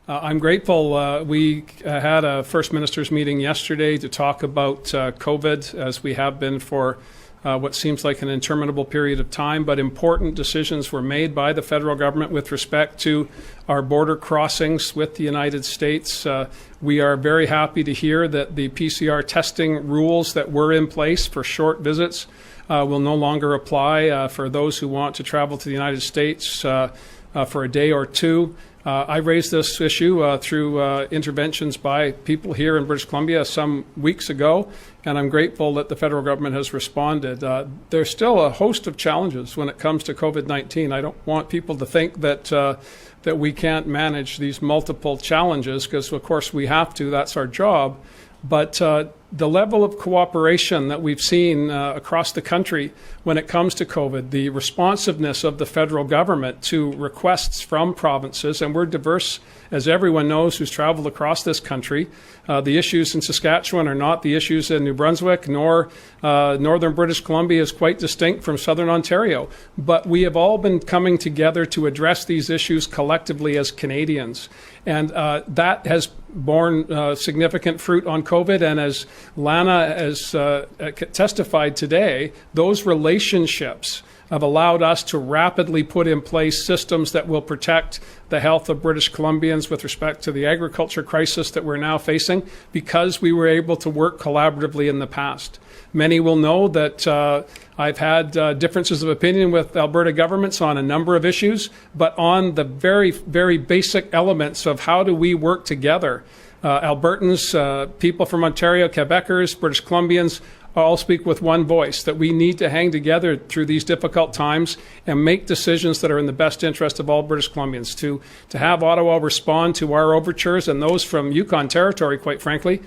I'm grateful. We had a First Minister's meeting yesterday to talk about COVID, as we have been for what seems like an interminable period of time, but important decisions were made by the federal government with respect to our border crossings with the United States. We are very happy to hear that the PCR testing rules that were in place for short visits will no longer apply for those who want to travel to the United States for a day or two. I raised this issue through interventions by people here in British Columbia some weeks ago, and I'm grateful that the federal government has responded. There's still a host of challenges when it comes to COVID-19. I don't want people to think that that we can't manage these multiple challenges, because of course we have to. That's our job. But the level of cooperation that we've seen across the country when it comes to COVID, the responsiveness of the federal government to requests from provinces, and we're diverse, as everyone knows who's traveled across this country. The issues in Saskatchewan are not the issues in New Brunswick, nor northern British Columbia is quite distinct from southern Ontario. But we have all been coming together to address these issues collectively as Canadians. And that has borne significant fruit on COVID. And as Lana has testified today, those relationships have allowed us to rapidly put in place systems that will protect the health of British Columbians with respect to the agriculture crisis that we're now facing, because we were able to work collaboratively in the past. Many will know that I've had differences of opinion with Alberta governments on a number of issues, but on the very, very basic elements of how do we work together. Albertans, people from Ontario, Quebecers, British Columbians, all speak with one voice, that we need to hang together through these difficult times and make decisions that are in the best interest of all British Columbians. To have Ottawa respond to our overtures, and those from Yukon Territory, quite frankly,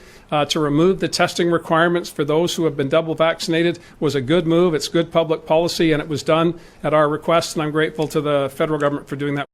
to remove the testing requirements for those who have been double vaccinated was a good move. It's good public policy, and it was done at our request, and I'm grateful to the federal government for doing that.